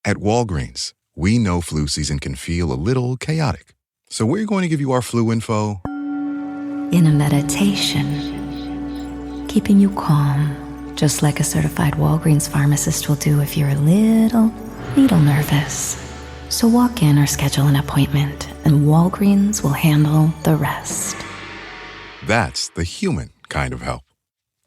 At Walgreens, we know flu season can feel a little chaotic. So we're going to give you our flu info in a meditation, keeping you calm, just like a certified Walgreens pharmacist will do if you're a little nervous. So walk in or schedule an appointment, and Walgreens will handle the rest. That's the human kind of help.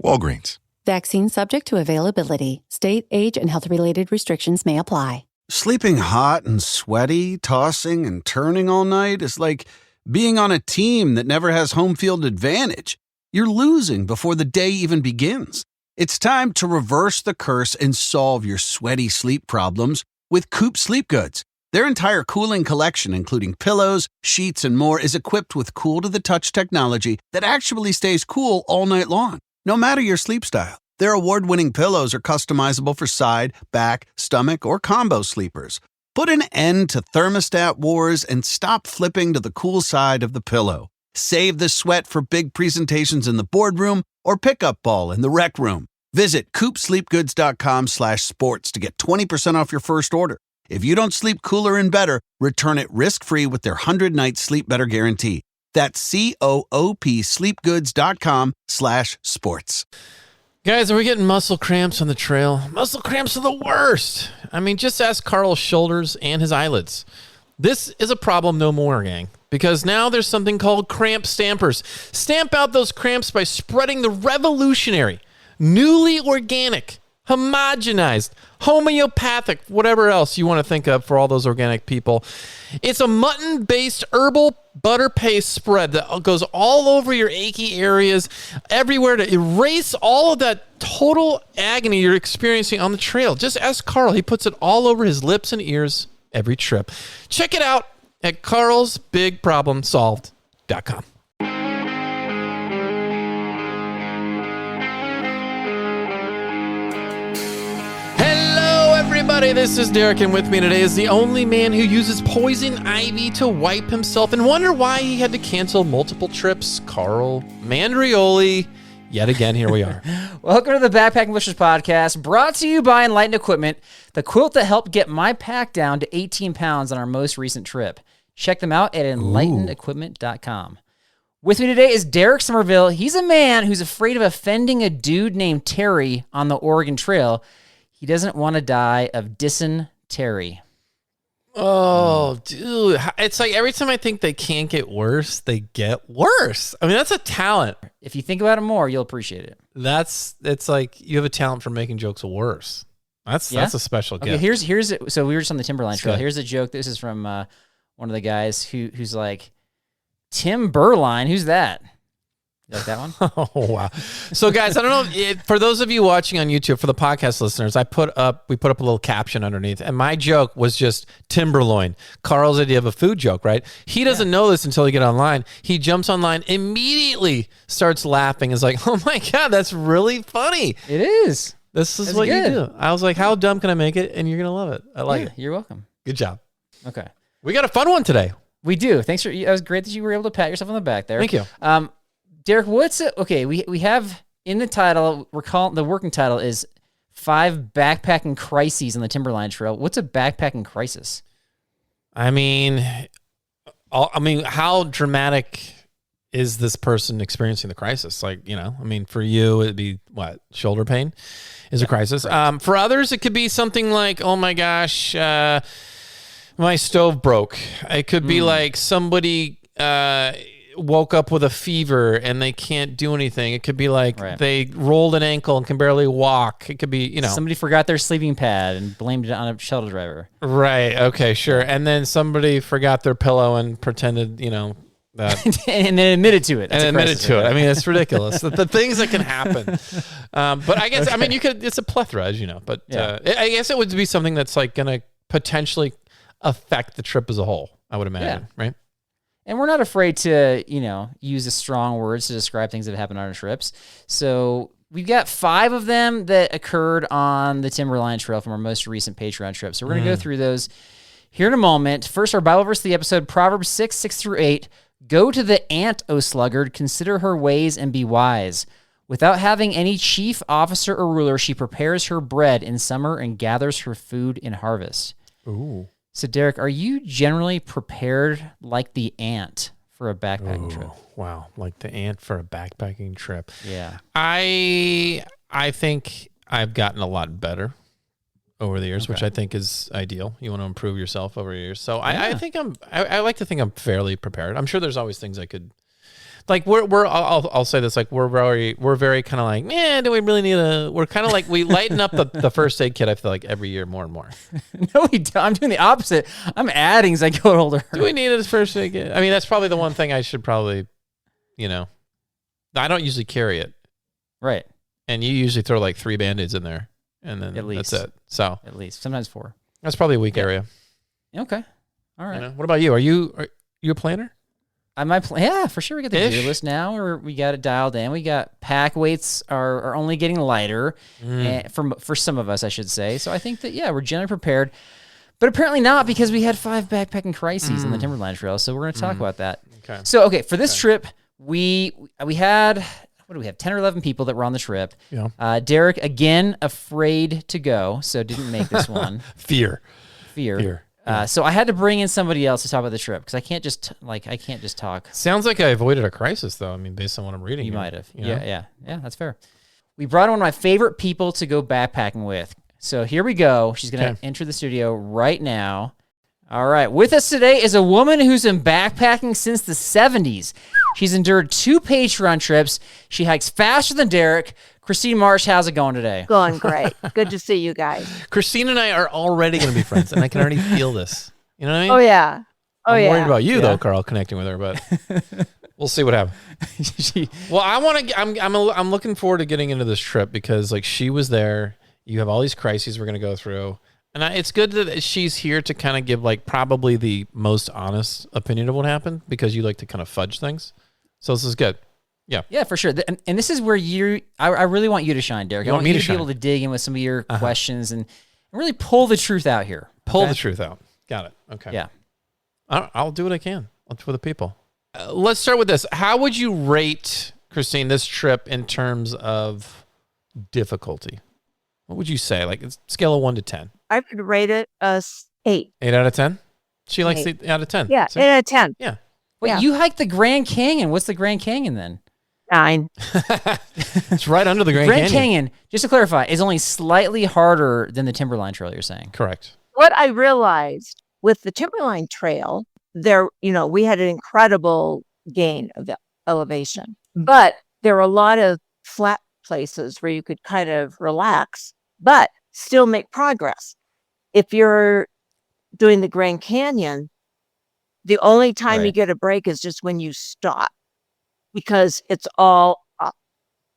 Walgreens. Vaccine subject to availability. State, age, and health-related restrictions may apply. Sleeping hot and sweaty, tossing and turning all night is like being on a team that never has home field advantage. You're losing before the day even begins. It's time to reverse the curse and solve your sweaty sleep problems with Coop Sleep Goods. Their entire cooling collection, including pillows, sheets, and more, is equipped with cool-to-the-touch technology that actually stays cool all night long, no matter your sleep style. Their award-winning pillows are customizable for side, back, stomach, or combo sleepers. Put an end to thermostat wars and stop flipping to the cool side of the pillow. Save the sweat for big presentations in the boardroom or pickup ball in the rec room. Visit CoopSleepGoods.com/sports to get 20% off your first order. If you don't sleep cooler and better, return it risk-free with their 100-night sleep better guarantee. That's COOP sleepgoods.com/sports. Guys, are we getting muscle cramps on the trail? Muscle cramps are the worst. I mean, just ask Carl's shoulders and his eyelids. This is a problem no more, gang, because now there's something called cramp stampers. Stamp out those cramps by spreading the revolutionary, newly organic, homogenized, homeopathic, whatever else you want to think of for all those organic people. It's a mutton-based herbal butter paste spread that goes all over your achy areas, everywhere, to erase all of that total agony you're experiencing on the trail. Just ask Carl. He puts it all over his lips and ears every trip. Check it out at carlsbigproblemsolved.com. Everybody, this is Derek, and with me today is the only man who uses poison ivy to wipe himself and wonder why he had to cancel multiple trips, Carl Mandrioli. Yet again, here we are. Welcome to the Backpacking Bushers podcast, brought to you by Enlightened Equipment, the quilt that helped get my pack down to 18 pounds on our most recent trip. Check them out at enlightenedequipment.com. With me today is Derek Somerville. He's a man who's afraid of offending a dude named Terry on the Oregon Trail. He doesn't want to die of dysentery. Oh, dude. It's like every time I think they can't get worse, they get worse. I mean, that's a talent. If you think about it more, you'll appreciate it. It's like you have a talent for making jokes worse. That's a special gift. Okay, so we were just on the Timberline Trail. Here's a joke. This is from one of the guys who's like, Timberline, who's that? You like that one? Oh, wow. So, guys, I don't know for those of you watching on YouTube, for the podcast listeners, we put up a little caption underneath, and my joke was just Timberline. Carl's idea of a food joke, right? He doesn't know this until he gets online. He jumps online, immediately starts laughing. Is like, oh my God, that's really funny. It is. That's what you do. I was like, how dumb can I make it? And you're going to love it. I like it. You're welcome. Good job. Okay. We got a fun one today. We do. Thanks for, it was great that you were able to pat yourself on the back there. Thank you. Derek, we have in the title, the working title is 5 Backpacking Crises on the Timberline Trail. What's a backpacking crisis? I mean, how dramatic is this person experiencing the crisis? Like, for you, it'd be what? Shoulder pain is a crisis. For others, it could be something like, oh my gosh, my stove broke. It could be like somebody, woke up with a fever and they can't do anything. It could be like they rolled an ankle and can barely walk. It could be, somebody forgot their sleeping pad and blamed it on a shuttle driver. Right. Okay, sure. And then somebody forgot their pillow and pretended, that. And then admitted to it. I mean, it's ridiculous. the things that can happen. But I guess, it's a plethora, as you know. But I guess it would be something that's like going to potentially affect the trip as a whole, I would imagine, right? And we're not afraid to, use the strong words to describe things that happen on our trips. So we've got 5 of them that occurred on the Timberline Trail from our most recent Patreon trip. So we're going to go through those here in a moment. First, our Bible verse of the episode, Proverbs 6:6-8. Go to the ant, O sluggard, consider her ways and be wise. Without having any chief, officer, or ruler, she prepares her bread in summer and gathers her food in harvest. Ooh. So, Derek, are you generally prepared like the ant for a backpacking trip? Wow, like the ant for a backpacking trip. Yeah. I think I've gotten a lot better over the years, which Okay. I think is ideal. You want to improve yourself over the years. So Yeah. I think I like to think I'm fairly prepared. I'm sure there's always things I could, like I'll say this, like we're very kind of like, man, do we really need we're kind of like, we lighten up the first aid kit, I feel like, every year more and more. No, we don't. I'm doing the opposite. I'm adding as I get older. Do we need a first aid kit? I mean, that's probably the one thing I should probably, I don't usually carry it. Right. And you usually throw like 3 Band-Aids in there, and then At least. that's it. So At least. Sometimes 4. that's probably a weak area. Okay. All right. What about you? Are you a planner? Yeah, for sure. We got the Ish. gear list now, or we got it dialed in. We got pack weights are only getting lighter, for some of us, I should say. So I think that we're generally prepared, but apparently not, because we had 5 backpacking crises on the Timberline Trail. So we're going to talk about that. Okay. So for this trip, we had, what do we have? 10 or 11 people that were on the trip. Yeah. Derek, again, afraid to go, so didn't make this one. Fear. Fear. So I had to bring in somebody else to talk about the trip, because I can't just talk. Sounds like I avoided a crisis, though. I mean, based on what I'm reading. You here, might have. you know? Yeah, that's fair. We brought one of my favorite people to go backpacking with. So here we go. She's going to enter the studio right now. All right. With us today is a woman who's been backpacking since the 70s. She's endured 2 Patreon trips. She hikes faster than Derek. Christine Marsh, how's it going today? Going great. Good to see you guys. Christine and I are already going to be friends, and I can already feel this. You know what I mean? Oh yeah. I'm worried about you though, Carl, connecting with her, but we'll see what happens. Well, I'm looking forward to getting into this trip, because like she was there. You have all these crises we're going to go through, and it's good that she's here to kind of give like probably the most honest opinion of what happened, because you like to kind of fudge things. So this is good. Yeah, for sure. And this is where I really want you to shine, Derek. I want you to be able to dig in with some of your questions and really pull the truth out here. Pull the truth out. Got it. Okay. Yeah. I'll do what I can for the people. Let's start with this. How would you rate, Christine, this trip in terms of difficulty? What would you say? Like, it's scale of 1 to 10. I would rate it as 8. 8 out of 10? She likes 8. 8 out of 10. Yeah, See? 8 out of 10. Yeah. Wait, Yeah. you hiked the Grand Canyon. What's the Grand Canyon then? 9. It's right under the Grand Grand Canyon. Canyon, just to clarify, is only slightly harder than the Timberline Trail, you're saying? Correct. What I realized with the Timberline Trail, we had an incredible gain of elevation, but there were a lot of flat places where you could kind of relax, but still make progress. If you're doing the Grand Canyon, the only time you get a break is just when you stop, because it's all up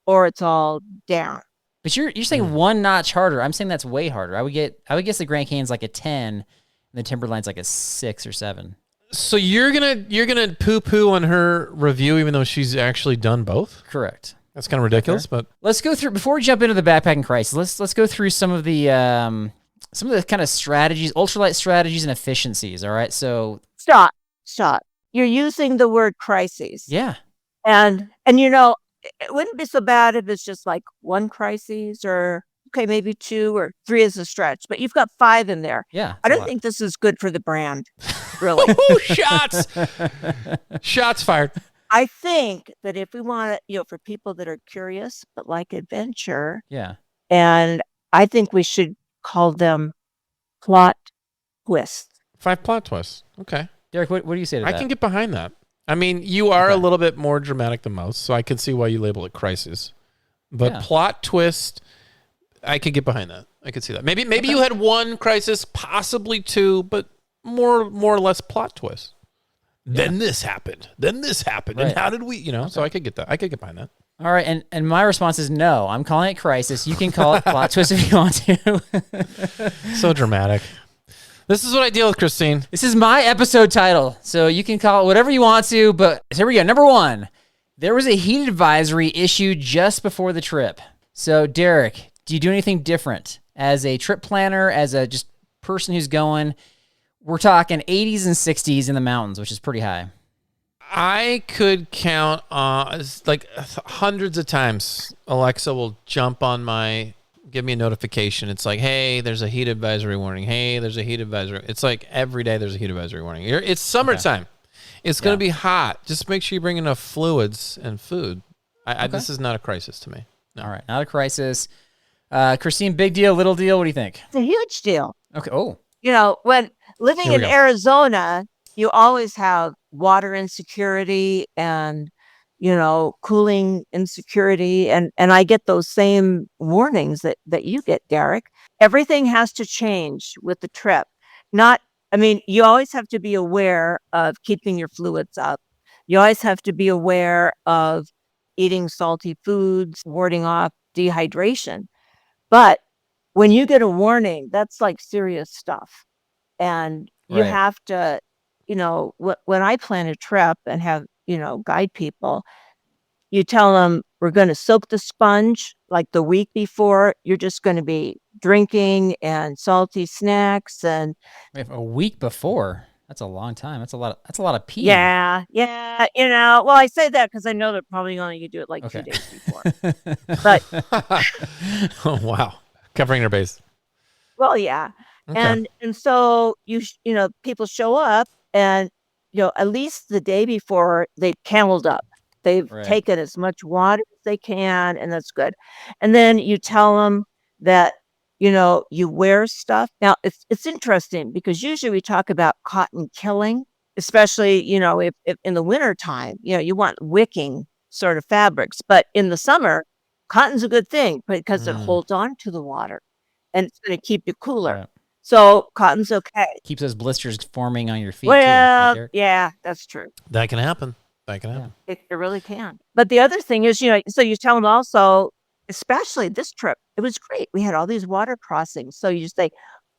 or it's all down. But you're saying 1 notch harder. I'm saying that's way harder. I would guess the Grand Canyon's like a 10, and the Timberline's like a 6 or 7. So you're gonna poo-poo on her review, even though she's actually done both? Correct. That's kind of ridiculous, but Let's go through, before we jump into the backpacking crisis. Let's go through some of the kind of strategies, ultralight strategies, and efficiencies. All right. So Stop. You're using the word crises. yeah, And it wouldn't be so bad if it's just like 1 crisis, or maybe 2 or 3 is a stretch, but you've got 5 in there. yeah. I don't think this is good for the brand, really. Ooh, shots fired. I think that if we want to, for people that are curious but like adventure, Yeah. and I think we should call them plot twists. 5 plot twists. Okay. Derek, what do you say to I that? can get behind that. I mean, you are a little bit more dramatic than most, so I can see why you label it crisis. But plot twist, I could get behind that. I could see that. Maybe you had 1 crisis, possibly 2, but more or less plot twist. Then this happened. Then this happened. Right. And how did we? So I could get that. I could get behind that. All right, and my response is no. I'm calling it crisis. You can call it plot twist if you want to. So dramatic. This is what I deal with, Christine. This is my episode title, so you can call it whatever you want to, but here we go. Number 1, there was a heat advisory issued just before the trip. So, Derek, do you do anything different as a trip planner, as a just person who's going? We're talking 80s and 60s in the mountains, which is pretty high. I could count like hundreds of times Alexa will jump on my give me a notification. It's like, hey, there's a heat advisory warning. Hey, there's a heat advisory. It's like every day there's a heat advisory warning. It's summertime. Okay. It's going to be hot. Just make sure you bring enough fluids and food. This is not a crisis to me. No. All right, not a crisis. Christine, big deal, little deal? What do you think? It's a huge deal. Okay. Oh. When living in Arizona, you always have water insecurity and, cooling insecurity. And I get those same warnings that you get, Derek. Everything has to change with the trip. You always have to be aware of keeping your fluids up. You always have to be aware of eating salty foods, warding off dehydration. But when you get a warning, that's like serious stuff. And you have to, when I plan a trip and have, guide people, you tell them we're going to soak the sponge like the week before. You're just going to be drinking and salty snacks. And a week before, that's a long time. That's a lot of pee. Yeah. Well, I say that because I know they're probably only going to do it like 2 days before. But oh, wow, covering their base. Well, yeah. Okay. And so people show up and at least the day before they've cameled up. They've taken as much water as they can, and that's good. And then you tell them that you wear stuff. Now it's interesting because usually we talk about cotton killing, especially if in the winter time, you want wicking sort of fabrics, but in the summer, cotton's a good thing because it holds on to the water and it's going to keep you cooler. Right. So cotton's okay. Keeps those blisters forming on your feet. Well, too, right, yeah, that's true. That can happen. It really can. But the other thing is, so you tell them also, especially this trip, it was great. We had all these water crossings. So you just say,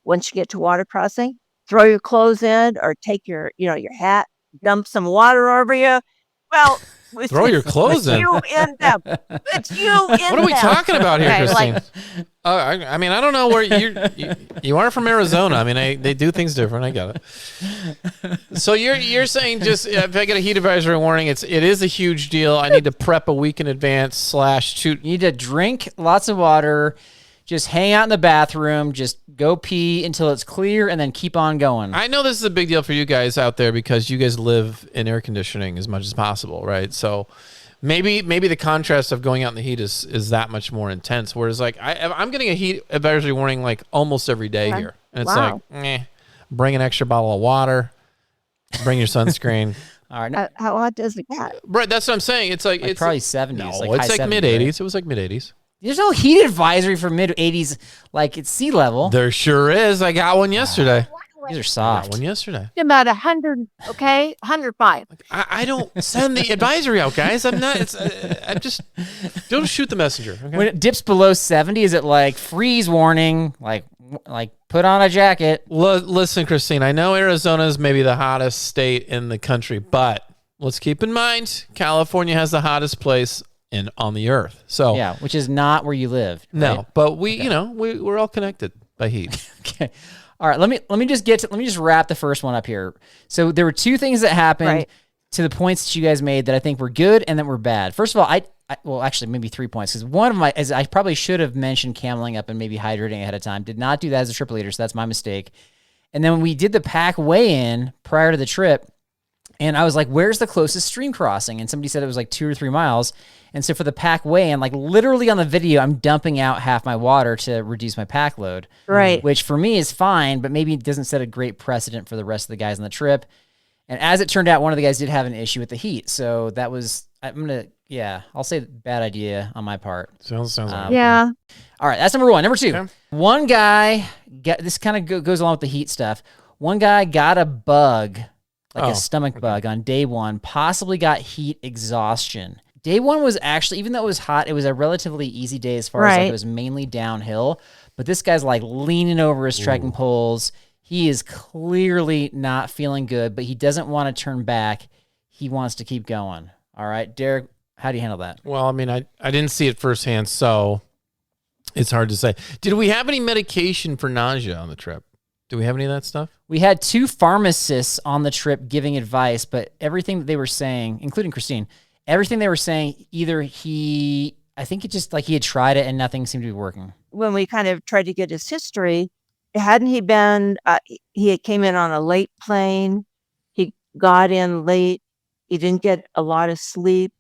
once you get to water crossing, throw your clothes in or take your hat, dump some water over you. Well, throw your clothes in. You in them. It's you in them. What are we talking about here, Christine? I don't know where you are from Arizona. I mean, they do things different. I get it. So you're saying just if I get a heat advisory warning, it is a huge deal. I need to prep a week in advance / shoot. You need to drink lots of water. Just hang out in the bathroom, just go pee until it's clear, and then keep on going. I know this is a big deal for you guys out there because you guys live in air conditioning as much as possible, right? So maybe the contrast of going out in the heat is that much more intense. Whereas like I'm getting a heat advisory warning like almost every day here, and it's bring an extra bottle of water, bring your sunscreen. All right, how hot does it get? Right, that's what I'm saying. It's like it's probably 70s. No, like it's like mid 80s. Right? It was like mid 80s. There's no heat advisory for mid-80s, like it's sea level. There sure is. I got one yesterday. These are soft. I got one yesterday. About 100, okay? 105. I don't send the advisory out, guys. I'm not. I just don't shoot the messenger. Okay? When it dips below 70, is it like freeze warning? Like put on a jacket. Listen, Christine, I know Arizona is maybe the hottest state in the country, but let's keep in mind California has the hottest place on the earth. So yeah, which is not where you live. Right? No, but we're all connected by heat. Okay. All right, let me just wrap the first one up here. So there were two things that happened to the points that you guys made that I think were good and that were bad. First of all, well, actually maybe 3 points, because one of as I probably should have mentioned cameling up and maybe hydrating ahead of time. Did not do that as a trip leader, so that's my mistake. And then when we did the pack weigh-in prior to the trip, and I was like, where's the closest stream crossing? And somebody said it was like 2 or 3 miles. And so for the pack weigh-in, like literally on the video, I'm dumping out half my water to reduce my pack load. Right. Which for me is fine, but maybe it doesn't set a great precedent for the rest of the guys on the trip. And as it turned out, one of the guys did have an issue with the heat. So that was, I'll say bad idea on my part. Sounds like yeah. All right, that's number one. Number two, one guy, this kind of goes along with the heat stuff. One guy got a bug, like a stomach bug on day one, possibly got heat exhaustion. Day one was actually, even though it was hot, it was a relatively easy day as far as like it was mainly downhill. But this guy's like leaning over his trekking poles. He is clearly not feeling good, but he doesn't want to turn back. He wants to keep going. All right, Derek, how do you handle that? Well, I mean, I didn't see it firsthand, so it's hard to say. Did we have any medication for nausea on the trip? Do we have any of that stuff? We had 2 pharmacists on the trip giving advice, but everything that they were saying, including Christine, everything they were saying, either I think it just like he had tried it and nothing seemed to be working. When we kind of tried to get his history, hadn't he been, he came in on a late plane. He got in late. He didn't get a lot of sleep.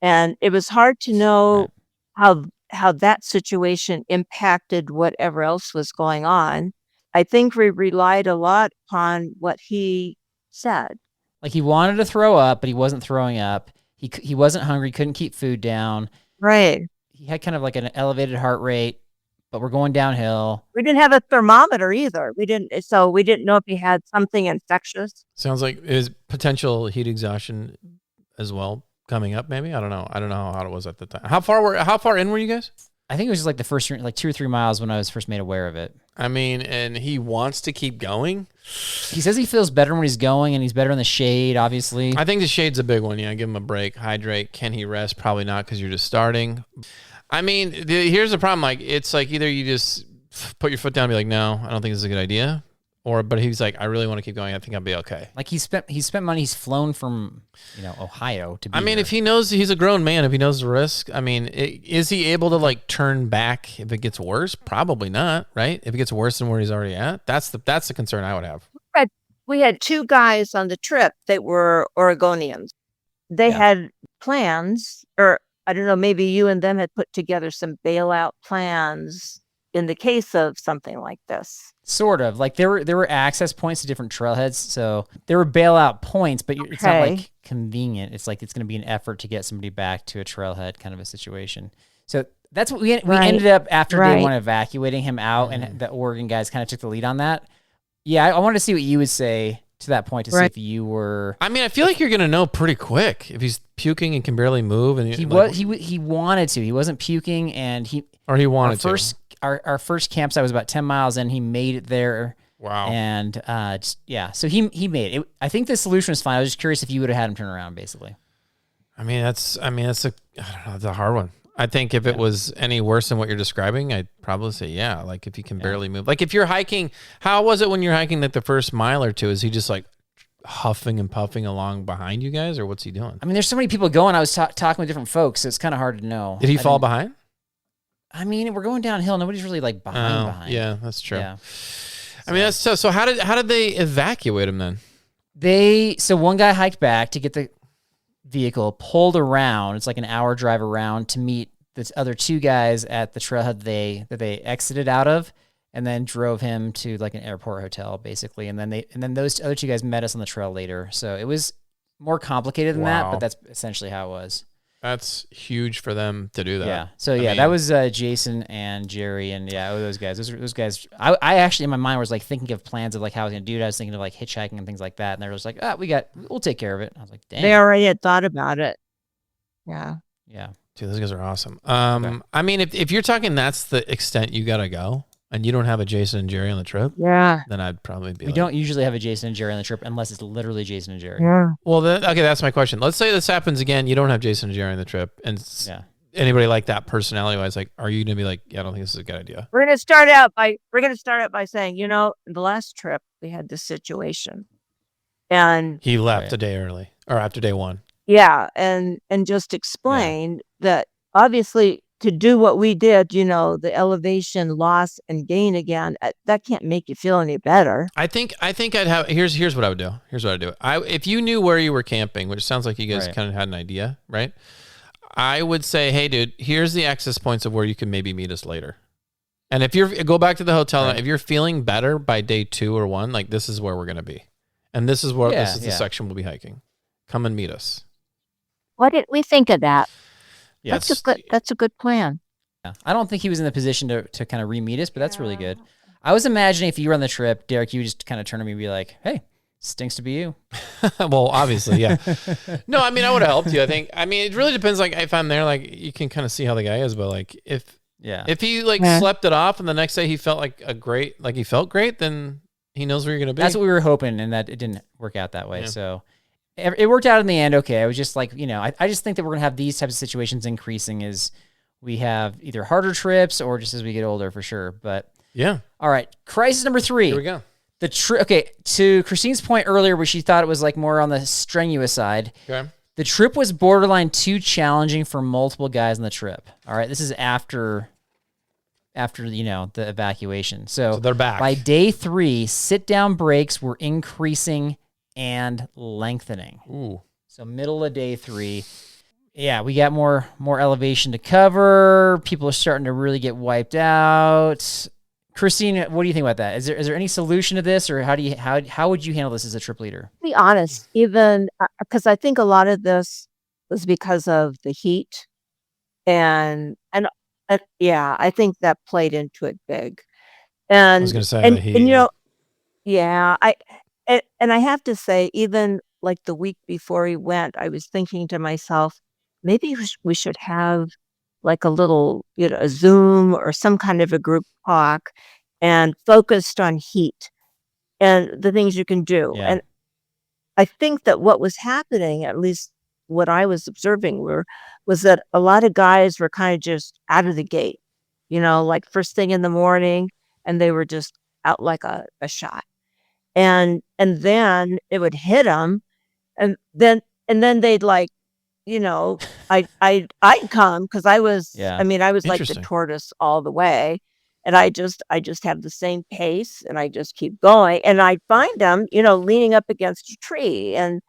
And it was hard to know how that situation impacted whatever else was going on. I think we relied a lot on what he said. Like he wanted to throw up, but he wasn't throwing up. He wasn't hungry, couldn't keep food down. Right. He had kind of like an elevated heart rate, but we're going downhill. We didn't have a thermometer either. We didn't know if he had something infectious. Sounds like is potential heat exhaustion as well coming up. Maybe I don't know how hot it was at the time. How far in were you guys? I think it was just like the first like 2 or 3 miles when I was first made aware of it. I mean, and he wants to keep going. He says he feels better when he's going, and he's better in the shade, obviously. I think the shade's a big one. Yeah, give him a break, hydrate. Can he rest? Probably not, because you're just starting. I mean, here's the problem. Like, it's like either you just put your foot down and be like, no, I don't think this is a good idea. But he's like, I really want to keep going. I think I'll be okay. Like he spent money. He's flown from, Ohio to be I mean, here. if he knows he's a grown man, if he knows the risk, I mean, is he able to like turn back if it gets worse? Probably not, right? If it gets worse than where he's already at, that's the concern I would have. We had 2 guys on the trip that were Oregonians. They had plans, or I don't know, maybe you and them had put together some bailout plans in the case of something like this. Sort of. Like there were access points to different trailheads, so there were bailout points, but it's not like convenient. It's like it's going to be an effort to get somebody back to a trailhead kind of a situation. So that's what we ended up after day 1 evacuating him out, and the Oregon guys kind of took the lead on that. Yeah, I wanted to see what you would say to that point to see if you were. I mean, I feel like you're gonna know pretty quick if he's puking and can barely move. And he wanted to. He wasn't puking, and he wanted to. Our first campsite was about 10 miles in. He made it there. Wow. And so he made it. I think the solution was fine. I was just curious if you would have had him turn around, basically. I don't know, it's a hard one. I think if it was any worse than what you're describing, I'd probably say, yeah, like if you can barely move. Like if you're hiking, how was it when you're hiking like the first mile or two? Is he just like huffing and puffing along behind you guys, or what's he doing? I mean, there's so many people going. I was talking with different folks, so it's kind of hard to know. Did he fall behind? I mean, we're going downhill. Nobody's really like behind. Yeah, that's true. Yeah. I mean, that's so how did they evacuate him then? So one guy hiked back to get the vehicle, pulled around. It's like an hour drive around to meet the other 2 guys at the trailhead that they exited out of, and then drove him to like an airport hotel, basically. And then those other 2 guys met us on the trail later. So it was more complicated than that, but that's essentially how it was. That's huge for them to do that. Yeah. So that was Jason and Jerry, and those guys. Those guys. I actually in my mind was like thinking of plans of like how I was gonna do it. I was thinking of like hitchhiking and things like that, and they were just like, we'll take care of it. I was like, dang. They already had thought about it. Yeah. Yeah. Dude, those guys are awesome. I mean, if you're talking that's the extent you gotta go, and you don't have a Jason and Jerry on the trip, then I'd probably be. We don't usually have a Jason and Jerry on the trip unless it's literally Jason and Jerry. Yeah. Well, that's my question. Let's say this happens again. You don't have Jason and Jerry on the trip, and anybody like that personality-wise, like, are you gonna be like, yeah, I don't think this is a good idea? We're gonna start out by saying, the last trip we had this situation, and he left a day early or after day 1. Yeah, and just explain that obviously to do what we did, the elevation, loss, and gain again, that can't make you feel any better. I think I'd have. Here's what I would do. If you knew where you were camping, which sounds like you guys kind of had an idea, right? I would say, hey, dude, here's the access points of where you can maybe meet us later. And if go back to the hotel, if you're feeling better by day 2 or 1, like this is where we're gonna be, and this is the section we'll be hiking. Come and meet us. What did we think of that? Yeah, that's a good plan. Yeah. I don't think he was in the position to kind of re-meet us, but that's really good. I was imagining if you were on the trip, Derek, you would just kind of turn to me and be like, hey, stinks to be you. Well, obviously, yeah. No, I mean, I would have helped you, I think. I mean, it really depends. Like, if I'm there, like, you can kind of see how the guy is, but like, if he slept it off and the next day he felt he felt great, then he knows where you're going to be. That's what we were hoping, and that it didn't work out that way. Yeah. So it worked out in the end. Okay. I was just like, I just think that we're going to have these types of situations increasing as we have either harder trips or just as we get older for sure. But yeah. All right. Crisis number 3. Here we go. Okay. To Christine's point earlier, where she thought it was like more on the strenuous side. Okay. The trip was borderline too challenging for multiple guys on the trip. All right, this is after the evacuation. So they're back. By day 3, sit-down breaks were increasing and lengthening. Ooh. So middle of day 3. Yeah, we got more elevation to cover. People are starting to really get wiped out. Christine, what do you think about that? Is there any solution to this, or how would you handle this as a trip leader? To be honest, even because I think a lot of this was because of the heat, and yeah, I think that played into it big. And I was going to say and, the heat. and yeah, I have to say, even like the week before we went, I was thinking to myself, maybe we should have like a little, a Zoom or some kind of a group talk and focused on heat and the things you can do. Yeah. And I think that what was happening, at least what I was observing, was that a lot of guys were kind of just out of the gate, like first thing in the morning, and they were just out like a shot. And then it would hit them, and then they'd like, I'd come because I was, Yeah. I was like the Interesting. tortoise all the way, and I just have the same pace, and I just keep going, and I'd find them, leaning up against a tree, and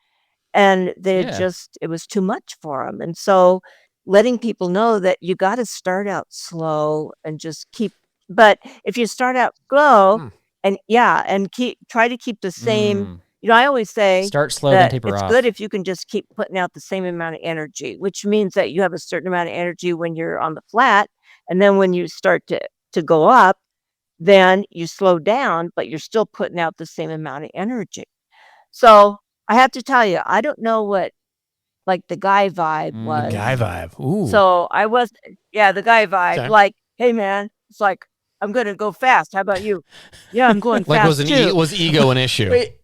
they Yeah. it was too much for them, and so letting people know that you got to start out slow and just but if you start out slow and try to keep the same. I always say Start slow, then that taper it's off. good if you can just keep putting out the same amount of energy, which means that you have a certain amount of energy when you're on the flat, and then when you start to go up, then you slow down, but you're still putting out the same amount of energy. So I have to tell you, I don't know what like the guy vibe was. The guy vibe. Ooh. So I was, the guy vibe, Okay. like, hey man, it's like, I'm going to go fast. How about you? Yeah, I'm going like fast too. was ego an issue? Wait,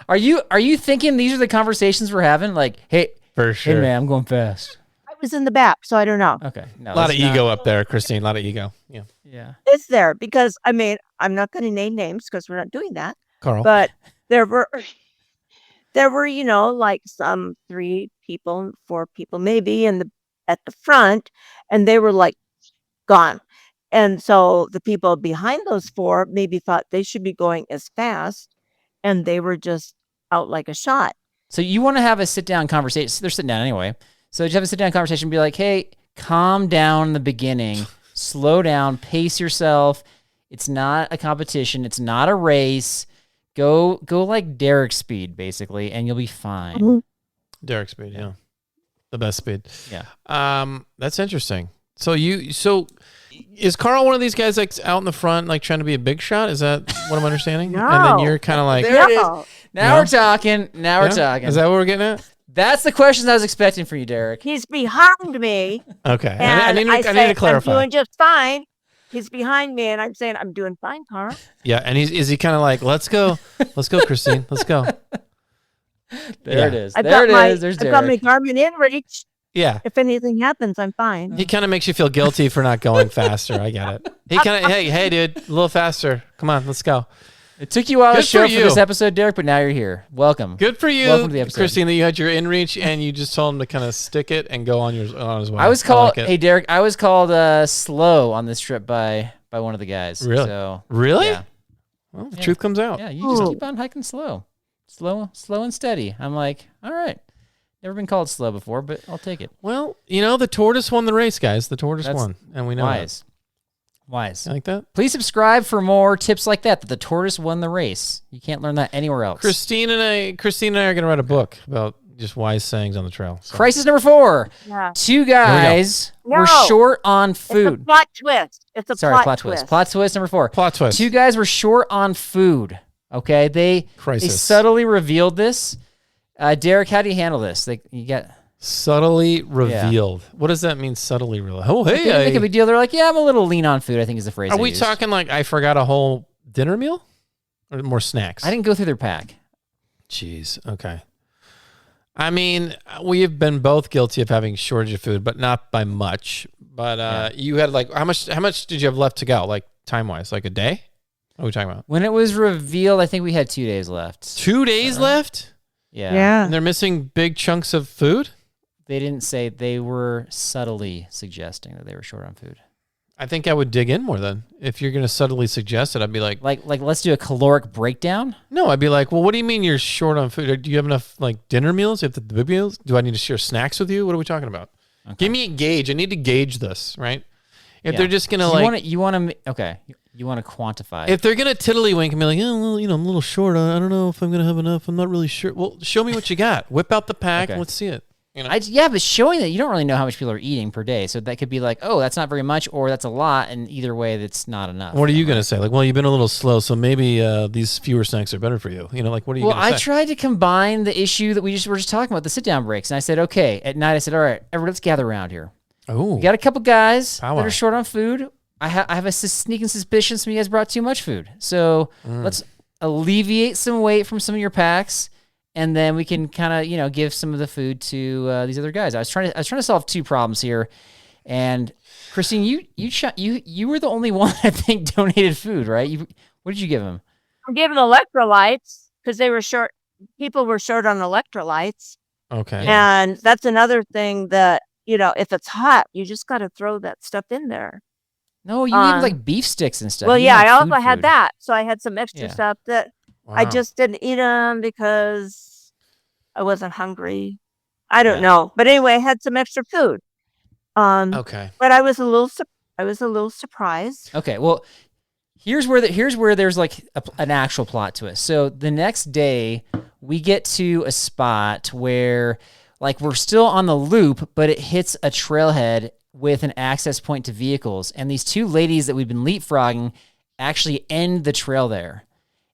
are you thinking these are the conversations we're having? Like, hey, For sure. hey man, I'm going fast. I was in the back, so I don't know. Okay, no, A lot of that's not- ego up there, Christine. A lot of ego. Yeah. Yeah, It's there because, I'm not going to name names because we're not doing that. Carl. But there were, like some 3 people, 4 people maybe at the front, and they were like gone. And so the people behind those 4 maybe thought they should be going as fast, and they were just out like a shot. So you want to have a sit-down conversation. They're sitting down anyway. So you have a sit-down conversation and be like, hey, calm down in the beginning. Slow down. Pace yourself. It's not a competition. It's not a race. Go like Derek speed, basically, and you'll be fine. Mhm. Derek speed, yeah. The best speed. Yeah. That's interesting. So is Carl one of these guys like out in the front, like trying to be a big shot? Is that what I'm understanding? And then No. you're kind of like, There it is. No. Now No? we're talking. Now we're Yeah? talking. Is that what we're getting at? That's the questions I was expecting from you, Derek. He's behind me. Okay. And I need to clarify. I'm doing just fine. He's behind me, and I'm saying, I'm doing fine, Carl. Yeah, and is he kind of like, let's go, Christine, let's go. There Yeah. it is. I've There got it is. There's I've got my Derek. Garmin in reach. Yeah, If anything happens, I'm fine. he kind of makes you feel guilty for not going faster. I get it. He kind of, hey, dude, a little faster. Come on, let's go. It took you a while to Good show for up for you. this episode, Derek, but now you're here. Welcome. Good for you, Welcome to the episode. Christine, that you had your in reach and you just told him to kind of stick it and go on his way. I was called. like it. Hey, Derek. I was called slow on this trip by one of the guys. Really? So Really? yeah, Well, the Yeah. truth comes out. yeah. You just Ooh. keep on hiking slow and steady. I'm like, all right. Never been called slow before, but I'll take it. Well, the tortoise won the race, guys. The tortoise That's won, and we know Wise. that. You like that? Please subscribe for more tips like that. That the tortoise won the race. You can't learn that anywhere else. Christine and I are going to write a book about just wise sayings on the trail. So. Crisis number 4. Yeah. 2 guys were No. short on It's a food. plot twist. It's a Sorry, plot twist. Plot twist number 4. Plot twist. 2 guys were short on food. Okay, they Crisis. subtly revealed this. Derek, how do you handle this? You got Subtly revealed. What does that mean? Subtly revealed. Oh, they didn't make a big deal. They're like, yeah, I'm a little lean on food, I think is the phrase. Are they we used. talking like I forgot a whole dinner meal, or more snacks? I didn't go through their pack. Jeez. Okay. I mean, we have been both guilty of having shortage of food, but not by much. But you had like how much did you have left to go? Like time wise, like a day? What are we talking about? When it was revealed, I think we had 2 days left. 2 days left? Yeah. And they're missing big chunks of food? They didn't say. They were subtly suggesting that they were short on food. I think I would dig in more then. If you're going to subtly suggest it, I'd be like, let's do a caloric breakdown. no, I'd be like, well, what do you mean you're short on food? Do you have enough like dinner meals? You have the big meals? Do I need to share snacks with you? What are we talking about? Okay. Give me a gauge. I need to gauge this, right? If Yeah. they're just going to So like, you want to quantify. if they're going to tiddlywink and be like, oh, well, I'm a little short. I don't know if I'm going to have enough. I'm not really sure. Well, show me what you got. Whip out the pack Okay. and let's see it. But showing that you don't really know how much people are eating per day, so that could be like, oh, that's not very much, or that's a lot, and either way, that's not enough. What are you going to say? Like, well, you've been a little slow, so maybe these fewer snacks are better for you. Like, what are you Well, going to say? I tried to combine the issue that we were just talking about, the sit-down breaks, and I said, okay, at night, I said, all right, everybody, let's gather around here. Oh, We got a couple guys Powwow. that are short on food. I have a sneaking suspicion some of you guys brought too much food, so let's alleviate some weight from some of your packs. And then we can kind of, give some of the food to these other guys. I was trying to solve two problems here, and Christine, you were the only one I think donated food, right? What did you give them? I'm giving electrolytes because they were short. People were short on electrolytes. okay. And that's another thing that, if it's hot, you just got to throw that stuff in there. No, you needed like beef sticks and stuff. Well, You yeah, didn't I have also had food. that. So I had some extra Yeah. stuff that I Wow. just didn't eat them because I wasn't hungry. I don't Yeah. know. But anyway, I had some extra food. Okay. But I was a little surprised. Okay, well, here's where there's like an actual plot to it. So the next day, we get to a spot where like we're still on the loop, but it hits a trailhead with an access point to vehicles, and these two ladies that we've been leapfrogging actually end the trail there.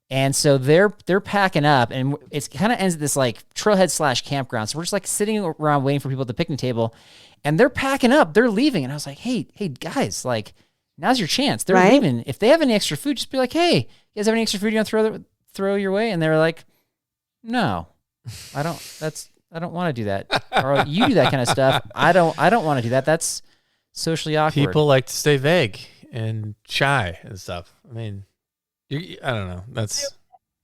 And so they're packing up, and it kind of ends at this like trailhead / campground. So we're just like sitting around waiting for people at the picnic table, and they're packing up, they're leaving. And I was like, hey guys, like now's your chance. They're Right. leaving. If they have any extra food, just be like, hey, you guys have any extra food you want to throw your way? And they're like, no, I don't want to do that. Or you do that kind of stuff. I don't want to do that. That's socially awkward. People like to stay vague and shy and stuff. I mean, I don't know. That's If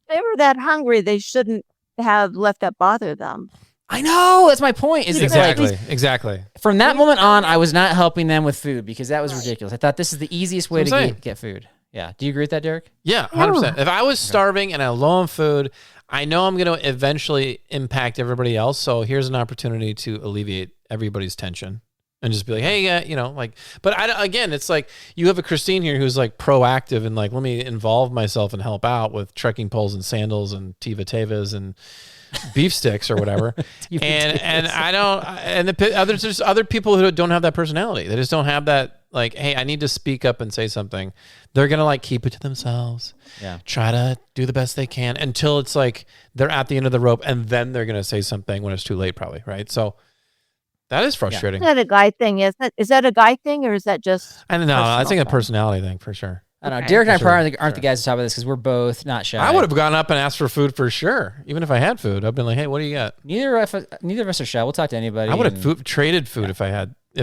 they were that hungry, they shouldn't have let that bother them. I know. That's my point. Is it's like, exactly. from that moment on, I was not helping them with food because that was ridiculous. I thought this is the easiest way That's what I'm to saying. get food. Yeah. Do you agree with that, Derek? Yeah, 100%. If I was starving and I was low on food, I know I'm going to eventually impact everybody else. So here's an opportunity to alleviate everybody's tension and just be like, hey, but again, it's like you have a Christine here who's like proactive and like, let me involve myself and help out with trekking poles and sandals and Tevas and beef sticks or whatever. and I don't, and there's other people who don't have that personality. They just don't have that. Like, hey, I need to speak up and say something. They're going to like keep it to themselves. Yeah. Try to do the best they can until it's like they're at the end of the rope and then they're going to say something when it's too late probably, right? So that is frustrating. Is that a guy thing? Is that a guy thing or is that just I don't know. I personal think a thing? personality thing for sure. I don't know. Okay. Derek and I Sure, probably aren't the guys to talk about this because we're both not shy. I would have gone up and asked for food for sure. Even if I had food, I've been like, hey, what do you got? Neither of us are shy. We'll talk to anybody. I would and- have traded food if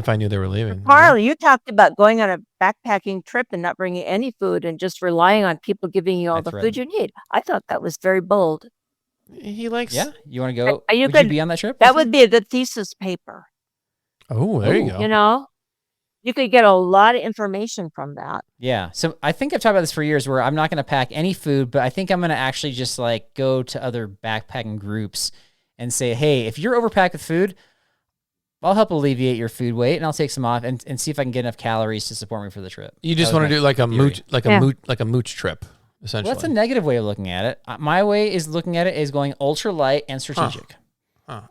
I knew they were leaving. Carl, you talked about going on a backpacking trip and not bringing any food and just relying on people giving you all I the threatened. food you need. I thought that was very bold. He likes. Yeah. You want to go? You Would could- you be on that trip? That would be the thesis paper. Oh, there you go. You know, you could get a lot of information from that. Yeah. So I think I've talked about this for years where I'm not going to pack any food, but I think I'm going to actually just like go to other backpacking groups and say, hey, if you're overpacked with food, I'll help alleviate your food weight and I'll take some off and see if I can get enough calories to support me for the trip. You just That was want to my do like a theory. mooch, like a Yeah. mooch trip, essentially. Well, that's a negative way of looking at it. My way is looking at it is going ultra light and strategic. Huh.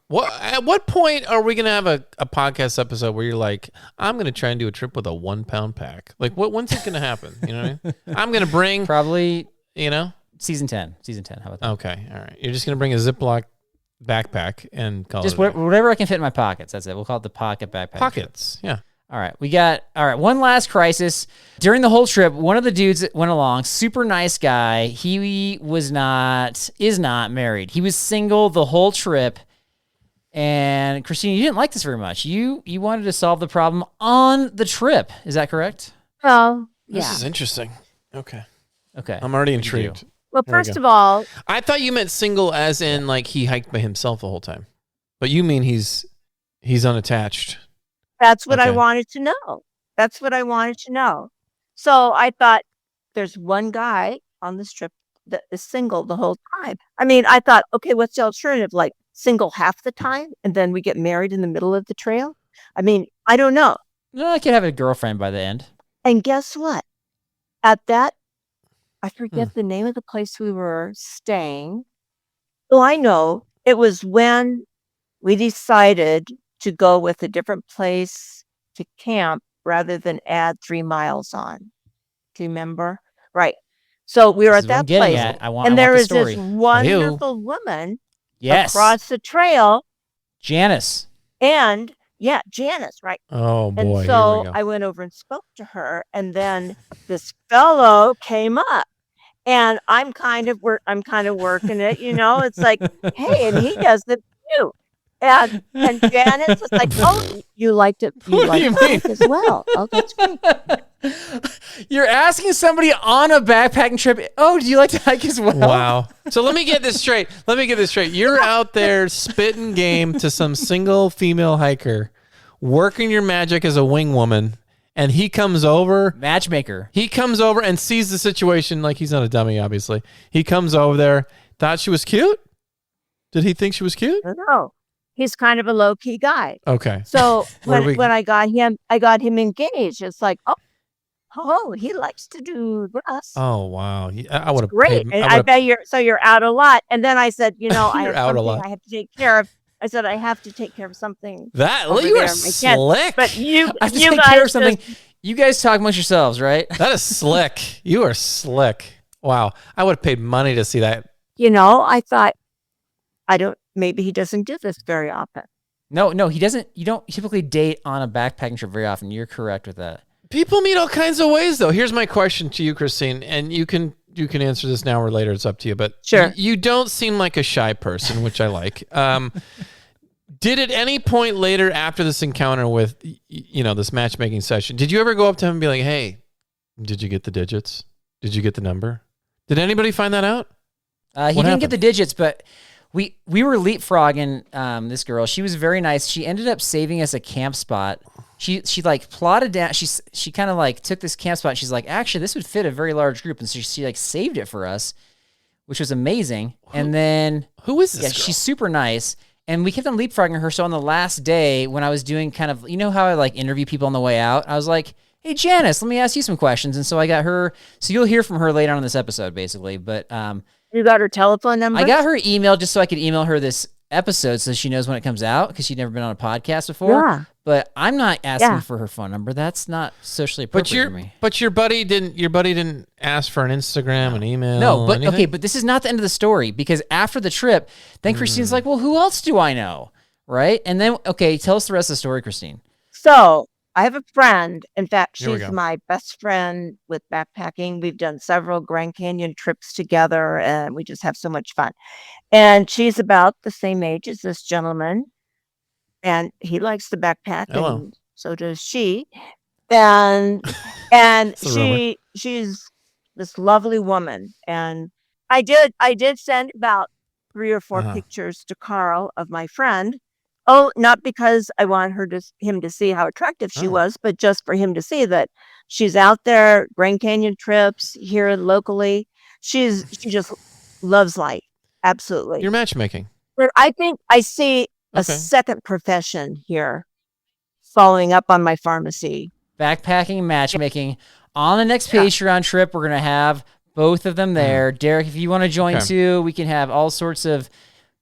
At what point are we going to have a podcast episode where you're like, I'm going to try and do a trip with a 1 pound pack? Like, when's it going to happen? You know what I mean? I'm going to bring, Probably you know? season 10. How about that? Okay. All right. You're just going to bring a Ziploc backpack and call Just it a day. whatever I can fit in my pockets. That's it. We'll call it the pocket backpack. trip. Pockets. Yeah. All right. One last crisis. During the whole trip, one of the dudes that went along, super nice guy, is not married. He was single the whole trip. And Christine, you didn't like this very much. You wanted to solve the problem on the trip. Is that correct? Well, This yeah. is interesting. Okay. Okay. I'm already What'd you do? intrigued. Well, There we first go. of all, I thought you meant single as in like he hiked by himself the whole time. But you mean he's unattached. that's what I Okay. wanted to know. That's what I wanted to know. So I thought there's one guy on this trip that is single the whole time. I mean, I thought, okay, what's the alternative? Like single half the time and then we get married in the middle of the trail? I mean, I don't know. No, I could have a girlfriend by the end. And guess what? At that, I forget the name of the place we were staying. Well, I know it was when we decided to go with a different place to camp rather than add 3 miles on. Do you remember? Right. So we were This at is what I'm that getting place, at. I want and the there was story. this wonderful woman Yes. across the trail, Janice. and yeah, Janice, right? Oh boy. And Here we so go. I went over and spoke to her, and then this fellow came up, and I'm kind of working it, you know. It's like, hey, and he does it too. And Janice was like, oh, you liked it. You What do liked you the hike as well. Oh, that's great. You're asking somebody on a backpacking trip, oh, do you like to hike as well? Wow. So let me get this straight. You're out there spitting game to some single female hiker, working your magic as a wing woman, and he comes over. Matchmaker. He comes over and sees the situation like he's not a dummy, obviously. He comes over there, thought she was cute? Did he think she was cute? I don't know. He's kind of a low key guy. Okay. So Where do we- when I got him engaged. It's like, oh, he likes to do this. Oh, wow. I would have Great. paid. And I bet you're out a lot. And then I said, you know, I You're have out a something lot. I have to take care of. I said, I have to take care of something. That over you there are in my tent. slick. But you I have to you take guys care of something. just- You guys talk amongst yourselves, right? That is slick. You are slick. Wow. I would have paid money to see that. you know, I thought, maybe he doesn't do this very often. No, he doesn't. You don't typically date on a backpacking trip very often. You're correct with that. People meet all kinds of ways, though. Here's my question to you, Christine, and you can answer this now or later. It's up to you. But Sure. you don't seem like a shy person, which I like. Did at any point later after this encounter with, this matchmaking session, did you ever go up to him and be like, hey, did you get the digits? Did you get the number? Did anybody find that out? He didn't get the digits, but we were leapfrogging this girl. She was very nice. She ended up saving us a camp spot. She like plotted down. She kind of like took this camp spot. She's like, actually, this would fit a very large group, and so she like saved it for us, which was amazing. And then Who is this yeah, girl? she's super nice. And we kept on leapfrogging her. So on the last day, when I was doing kind of, you know how I like interview people on the way out, I was like, hey, Janice, let me ask you some questions. And so I got her. So you'll hear from her later on in this episode, basically. But You got her telephone number? I got her email just so I could email her this episode so she knows when it comes out because she'd never been on a podcast before. Yeah. But I'm not asking Yeah. for her phone number. That's not socially appropriate for me. But your buddy didn't ask for an Instagram, an email. No, but anything? okay, but this is not the end of the story because after the trip, then Christine's like, well, who else do I know? Right? And then, okay, tell us the rest of the story, Christine. So I have a friend. In fact, Here we she's go. my best friend with backpacking. We've done several Grand Canyon trips together, and we just have so much fun. And she's about the same age as this gentleman, and he likes to backpack, Hello. and so does she. And It's a rumor. she's this lovely woman. And I did send about 3 or 4 Uh-huh. pictures to Carl of my friend. Oh, not because I want him to see how attractive she Oh. was, but just for him to see that she's out there, Grand Canyon trips here locally. She just loves life. Absolutely. You're matchmaking. But I think I see a Okay. second profession here following up on my pharmacy. Backpacking and matchmaking. On the next Patreon trip, we're going to have both of them there. Derek, if you want to join Okay. too, we can have all sorts of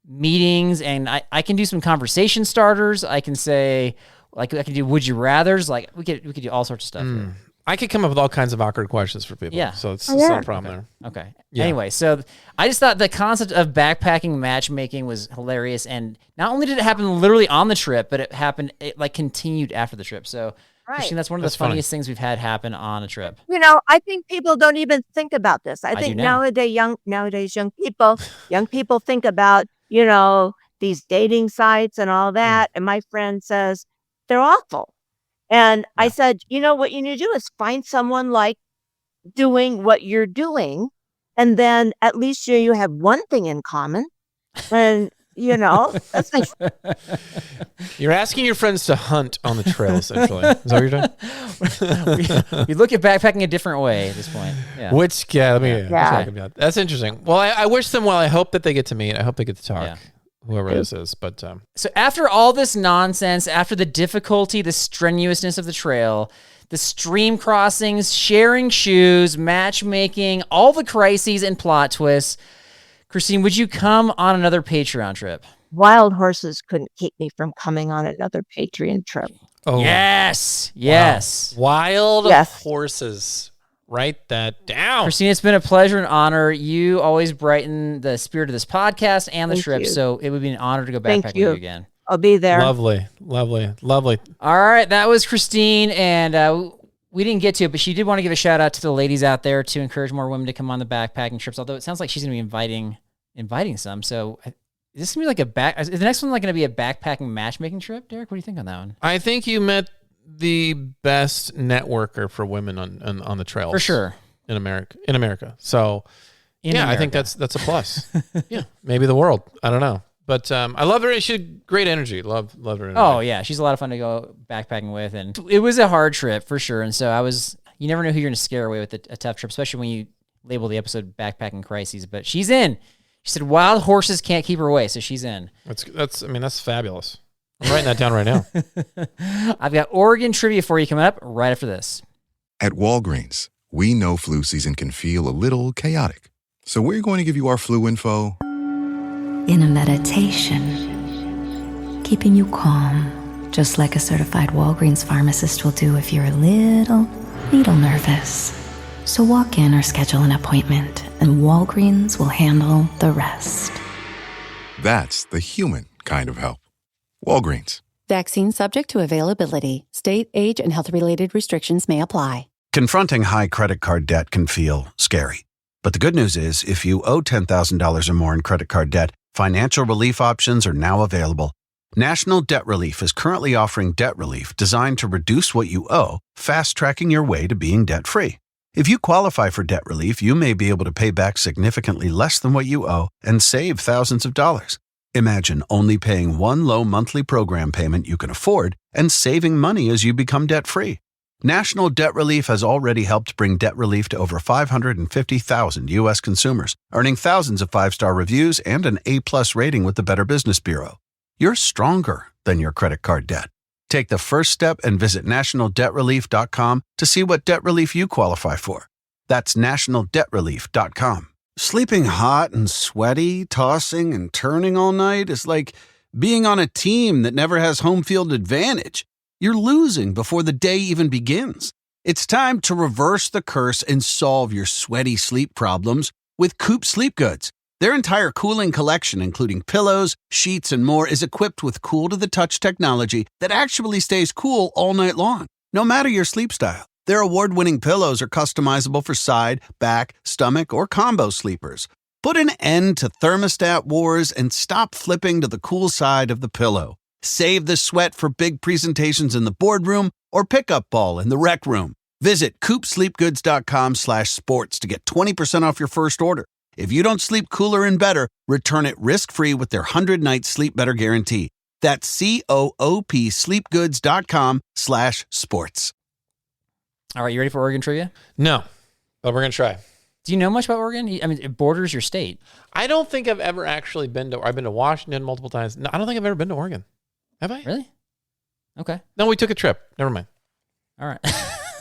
meetings and I can do some conversation starters. I can say, like, I can do would you rathers. Like, we could do all sorts of stuff here. I could come up with all kinds of awkward questions for people. Yeah. So it's Oh, yeah. not a problem there. Okay. Yeah. Anyway, so I just thought the concept of backpacking matchmaking was hilarious, and not only did it happen literally on the trip, but it like continued after the trip. So, Right. Christine, that's one of That's the funny. funniest things we've had happen on a trip. You know, I think people don't even think about this. I do think now. nowadays young people think about, these dating sites and all that. And my friend says they're awful. And I said, what you need to do is find someone like doing what you're doing And then at least you have one thing in common. And, that's like, You're asking your friends to hunt on the trail, essentially. Is that what you're doing? we look at backpacking a different way at this point. Yeah. That's interesting. Well, I wish them well. I hope that they get to meet. I hope they get to talk, whoever this is. But So after all this nonsense, after the difficulty, the strenuousness of the trail, the stream crossings, sharing shoes, matchmaking, all the crises and plot twists, Christine, would you come on another Patreon trip? wild horses couldn't keep me from coming on another Patreon trip. Oh, Yes. wow. Wild Yes. horses. Write that down. Christine, it's been a pleasure and honor. You always brighten the spirit of this podcast and the Thank trip, you. so it would be an honor to go Thank backpack with you. you again. I'll be there. Lovely. All right, that was Christine, and we didn't get to it, but she did want to give a shout out to the ladies out there to encourage more women to come on the backpacking trips. Although it sounds like she's going to be inviting some. So is this going to be is the next one like going to be a backpacking matchmaking trip? Derek, what do you think on that one? I think you met the best networker for women on the trails For sure. in America. So In I think America. that's a plus. Yeah, maybe the world. I don't know. But I love her. She had great energy. Love her energy. Oh yeah, she's a lot of fun to go backpacking with, and it was a hard trip for sure. And so you never know who you're going to scare away with a tough trip, especially when you label the episode "Backpacking Crises." But she's in. She said wild horses can't keep her away, so she's in. That's fabulous. I'm writing that down right now. I've got Oregon trivia for you coming up right after this. At Walgreens, we know flu season can feel a little chaotic. So we're going to give you our flu info In a meditation, keeping you calm, just like a certified Walgreens pharmacist will do if you're a little nervous. So walk in or schedule an appointment, and Walgreens will handle the rest. That's the human kind of help. Walgreens. Vaccine subject to availability. State, age, and health-related restrictions may apply. Confronting high credit card debt can feel scary. But the good news is, if you owe $10,000 or more in credit card debt, financial relief options are now available. National Debt Relief is currently offering debt relief designed to reduce what you owe, fast-tracking your way to being debt-free. If you qualify for debt relief, you may be able to pay back significantly less than what you owe and save thousands of dollars. Imagine only paying one low monthly program payment you can afford and saving money as you become debt-free. National Debt Relief has already helped bring debt relief to over 550,000 U.S. consumers, earning thousands of five-star reviews and an A-plus rating with the Better Business Bureau. You're stronger than your credit card debt. Take the first step and visit nationaldebtrelief.com to see what debt relief you qualify for. That's nationaldebtrelief.com. Sleeping hot and sweaty, tossing and turning all night is like being on a team that never has home field advantage. You're losing before the day even begins. It's time to reverse the curse and solve your sweaty sleep problems with Coop Sleep Goods. Their entire cooling collection, including pillows, sheets, and more, is equipped with cool-to-the-touch technology that actually stays cool all night long, no matter your sleep style. Their award-winning pillows are customizable for side, back, stomach, or combo sleepers. Put an end to thermostat wars and stop flipping to the cool side of the pillow. Save the sweat for big presentations in the boardroom or pickup ball in the rec room. Visit coopsleepgoods.com/sports to get 20% off your first order. If you don't sleep cooler and better, return it risk-free with their 100-night sleep better guarantee. That's coopsleepgoods.com/sports. All right, you ready for Oregon trivia? No, but we're going to try. Do you know much about Oregon? I mean, it borders your state. I don't think I've ever actually I've been to Washington multiple times. No, I don't think I've ever been to Oregon. Have I? Really? Okay. No, we took a trip. Never mind. All right.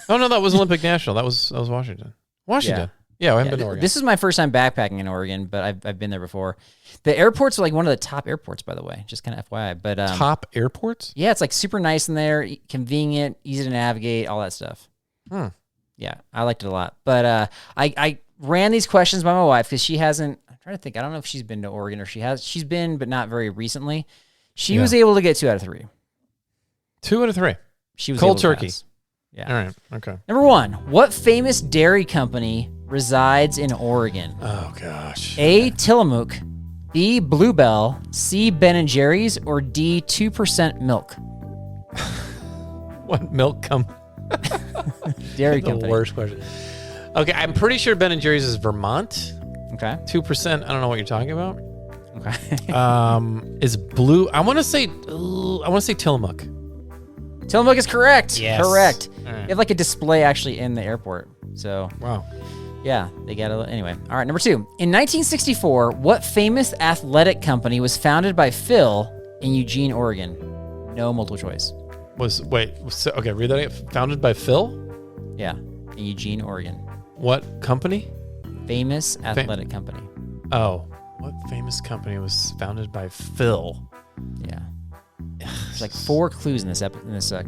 Oh, no, that was Olympic National. That was Washington. Washington. Yeah, I haven't been to Oregon. This is my first time backpacking in Oregon, but I've been there before. The airports are like one of the top airports, by the way, just kind of FYI. But top airports? Yeah, it's like super nice in there, convenient, easy to navigate, all that stuff. Yeah, I liked it a lot. But I ran these questions by my wife because she hasn't. I'm trying to think. I don't know if she's been to Oregon or she has. She's been, but not very recently. She was able to get 2 out of 3. 2 out of 3. She was cold able to turkey. pass. Yeah. All right. Okay. Number 1. What famous dairy company resides in Oregon? Oh gosh. A. Tillamook, B. Bluebell, C. Ben & Jerry's, or D. 2% Milk? What milk come? Dairy The company. worst question. Okay, I'm pretty sure Ben & Jerry's is Vermont. Okay. 2%. I don't know what you're talking about. Okay. Is blue? I want to say Tillamook. Tillamook is correct. Yes. Correct. All right. They have like a display actually in the airport. So Wow. yeah, they got it. Anyway. All right. Number 2. In 1964, what famous athletic company was founded by Phil in Eugene, Oregon? No multiple choice. Read that again. Founded by Phil? Yeah. In Eugene, Oregon. What company? Famous athletic company. Oh, what famous company was founded by Phil? Yeah. There's like 4 clues in this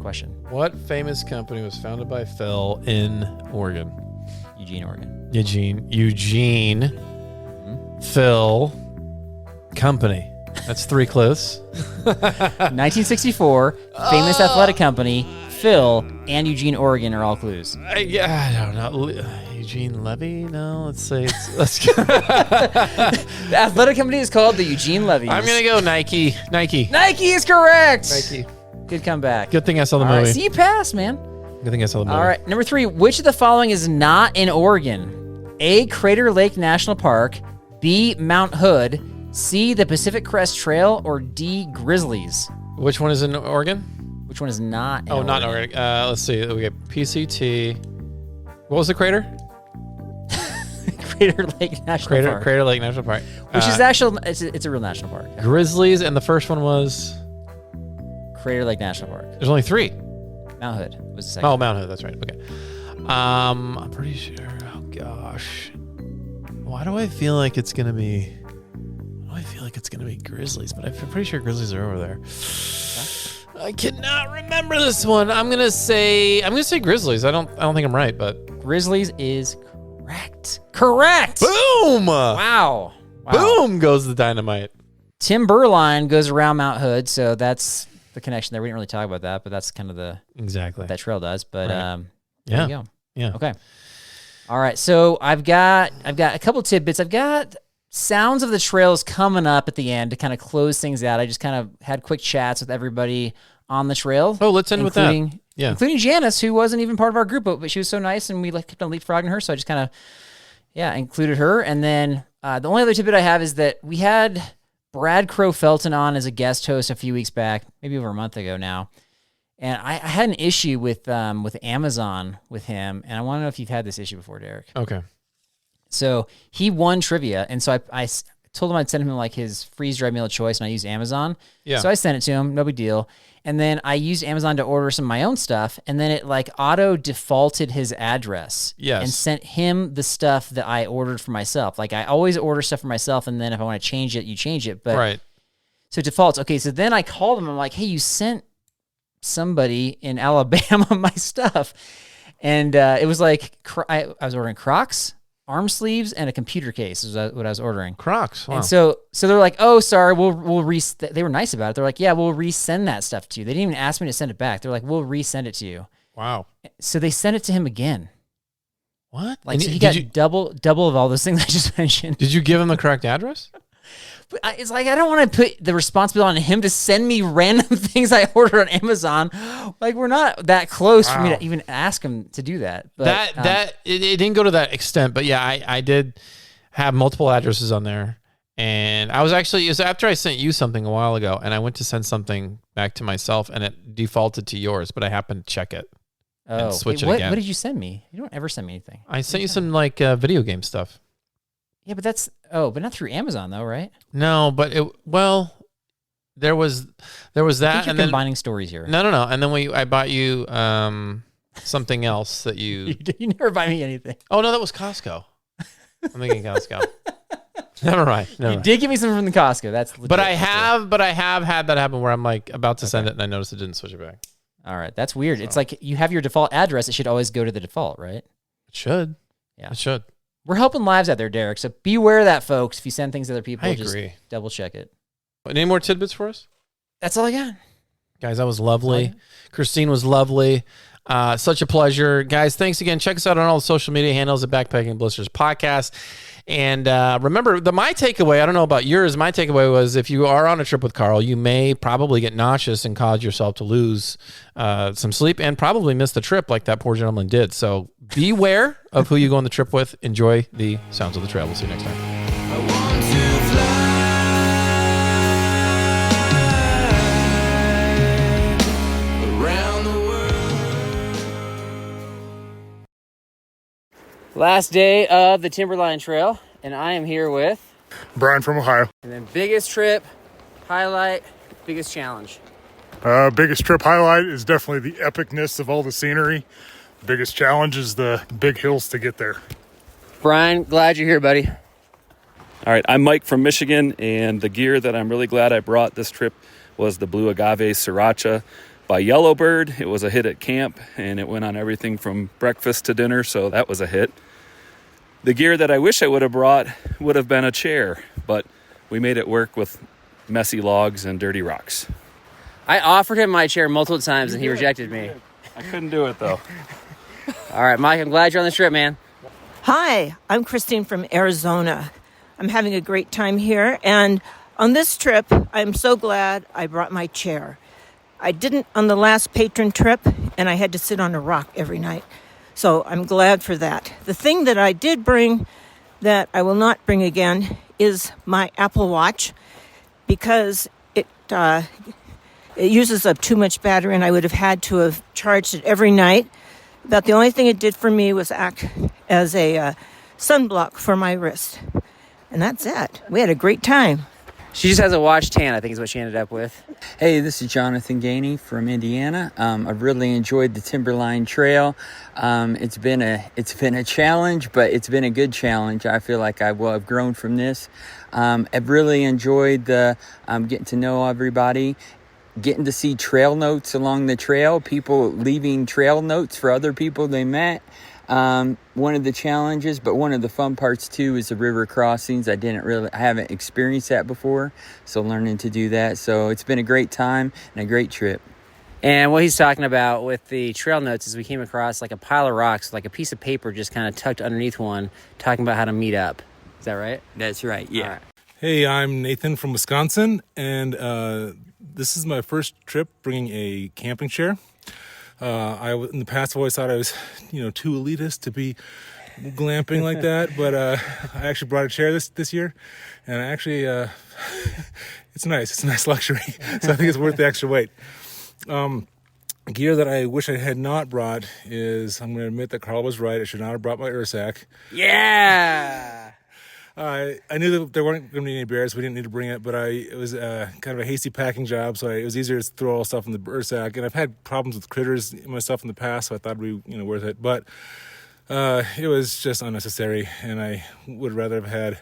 question. What famous company was founded by Phil in Oregon? Eugene, Oregon. Eugene. Phil. Company. That's 3 clues. 1964, famous athletic company, Phil, and Eugene, Oregon are all clues. I don't know. Eugene Levy? No, let's say The athletic company is called the Eugene Levies. I'm going to go Nike. Nike is correct. Nike. Good comeback. Good thing I saw the All movie. right, see, you passed, man. Good thing I saw the movie. All right, number 3. Which of the following is not in Oregon? A, Crater Lake National Park. B, Mount Hood. C, the Pacific Crest Trail. Or D, Grizzlies. Which one is in Oregon? Which one is not in Oregon? Not in Oregon. Let's see. We got PCT. What was the crater? Crater Lake National Park. Crater Lake National Park. Which is actually, it's a real national park. Grizzlies, and the first one was? Crater Lake National Park. There's only 3. Mount Hood was the second. Oh, Mount Hood. That's right. Okay. I'm pretty sure. Oh gosh. Why do I feel like it's gonna be? Grizzlies, but I'm pretty sure Grizzlies are over there. I cannot remember this one. I'm gonna say Grizzlies. I don't think I'm right, but Grizzlies is correct. Correct. boom! Wow. Boom goes the dynamite. Timberline goes around Mount Hood, so that's the connection there. We didn't really talk about that, but that's kind of Exactly. what that trail does. But Right. there you go. Yeah. Okay. All right. So I've got a couple tidbits. I've got sounds of the trails coming up at the end to kind of close things out. I just kind of had quick chats with everybody on the trail. Oh, let's end with that. Yeah. Including Janice, who wasn't even part of our group, but she was so nice, and we kept on leapfrogging her. So I just kind of, included her. And then the only other tidbit I have is that we had Brad Crow Felton on as a guest host a few weeks back, maybe over a month ago now. And I had an issue with Amazon with him, and I want to know if you've had this issue before, Derek. Okay. So he won trivia, and so I told him I'd send him like his freeze dried meal of choice, and I used Amazon. Yeah. So I sent it to him, no big deal. And then I used Amazon to order some of my own stuff, and then it like auto defaulted his address. Yes. And sent him the stuff that I ordered for myself. Like I always order stuff for myself, and then if I want to change it, you change it. But Right. so it defaults. Okay, so then I called him. I'm like, hey, you sent somebody in Alabama my stuff. And it was like, I was ordering Crocs, arm sleeves, and a computer case is what I was ordering. Crocs. Wow. And so they're like, oh, sorry, we'll they were nice about it. They're like, yeah, we'll resend that stuff to you. They didn't even ask me to send it back. They're like, we'll resend it to you. Wow. So they sent it to him again. What? Like, so he got double of all those things I just mentioned. Did you give him the correct address? But it's like, I don't want to put the responsibility on him to send me random things I ordered on Amazon. Like, we're not that close for me to even ask him to do that. But it didn't go to that extent, but yeah, I did have multiple addresses on there. And it was after I sent you something a while ago, and I went to send something back to myself, and it defaulted to yours, but I happened to check it and switch it again. What did you send me? You don't ever send me anything. I sent you some like video game stuff. Yeah, but but not through Amazon though, right? No, but there was that, I think you're and then combining stories here. no, and then I bought you something else that you. You never buy me anything. Oh no, that was Costco. I'm thinking Costco. Never mind. You did give me some from the Costco. That's legit. But I have had that happen where I'm like about to send it and I noticed it didn't switch it back. All right, that's weird. So. It's like you have your default address. It should always go to the default, right? It should. Yeah, it should. We're helping lives out there, Derek. So beware of that, folks. If you send things to other people, just double check it. Any more tidbits for us? That's all I got. Guys, that was lovely. Christine was lovely. Such a pleasure. Guys, thanks again. Check us out on all the social media handles at Backpacking Blisters Podcast. And remember, my takeaway, I don't know about yours, my takeaway was if you are on a trip with Carl, you may probably get nauseous and cause yourself to lose some sleep and probably miss the trip like that poor gentleman did. So beware of who you go on the trip with. Enjoy the sounds of the trail. We'll see you next time. Last day of the Timberline Trail, and I am here with Brian from Ohio. And then biggest trip, highlight, biggest challenge. Biggest trip highlight is definitely the epicness of all the scenery. Biggest challenge is the big hills to get there. Brian, glad you're here, buddy. All right, I'm Mike from Michigan, and the gear that I'm really glad I brought this trip was the Blue Agave Sriracha by Yellowbird. It was a hit at camp, and it went on everything from breakfast to dinner, so that was a hit. The gear that I wish I would have brought would have been a chair, but we made it work with messy logs and dirty rocks. I offered him my chair multiple times, and he rejected me. I couldn't do it, though. All right, Mike, I'm glad you're on this trip, man. Hi, I'm Christine from Arizona. I'm having a great time here, and on this trip, I'm so glad I brought my chair. I didn't on the last patron trip, and I had to sit on a rock every night, so I'm glad for that. The thing that I did bring that I will not bring again is my Apple Watch, because it uses up too much battery, and I would have had to have charged it every night. But the only thing it did for me was act as a sunblock for my wrist. And that's it. We had a great time. She just has a watch tan, I think is what she ended up with. Hey, this is Jonathan Gainey from Indiana. I've really enjoyed the Timberline Trail. It's been a challenge, but it's been a good challenge. I feel like I will have grown from this. I've really enjoyed the getting to know everybody, getting to see trail notes along the trail, people leaving trail notes for other people they met. One of the challenges, but one of the fun parts too, is the river crossings. I haven't experienced that before, so learning to do that. So it's been a great time and a great trip. And what he's talking about with the trail notes is we came across like a pile of rocks, like a piece of paper just kind of tucked underneath one, talking about how to meet up. Is that right? That's right, yeah. Right. Hey, I'm Nathan from Wisconsin, and this is my first trip bringing a camping chair. In the past, I've always thought I was, too elitist to be glamping like that, but I actually brought a chair this year, and it's nice. It's a nice luxury, so I think it's worth the extra weight. Gear that I wish I had not brought is, I'm going to admit that Carl was right. I should not have brought my Ursack. Yeah! I knew that there weren't going to be any bears. We didn't need to bring it, but it was kind of a hasty packing job, so it was easier to throw all stuff in the Ursack. And I've had problems with critters in my stuff in the past, so I thought it would be worth it. But it was just unnecessary, and I would rather have had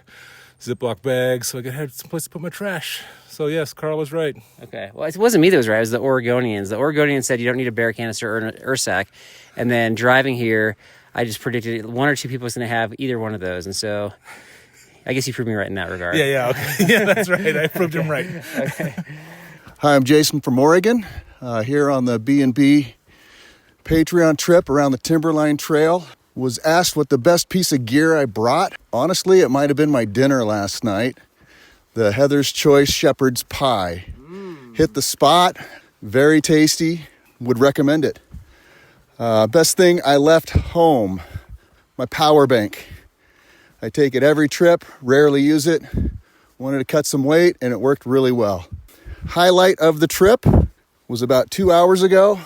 Ziploc bags so I could have some place to put my trash. So yes, Carl was right. Okay. Well, it wasn't me that was right. It was the Oregonians. The Oregonians said you don't need a bear canister or an Ursack. And then driving here, I just predicted one or two people was going to have either one of those. And so I guess you proved me right in that regard. Yeah, okay. Yeah, that's right. I proved him right. Okay. Hi, I'm Jason from Oregon, here on the B&B Patreon trip around the Timberline Trail. Was asked what the best piece of gear I brought. Honestly, it might have been my dinner last night. The Heather's Choice Shepherd's Pie. Hit the spot, very tasty, would recommend it. Best thing I left home, my power bank. I take it every trip, rarely use it. Wanted to cut some weight, and it worked really well. Highlight of the trip was about 2 hours ago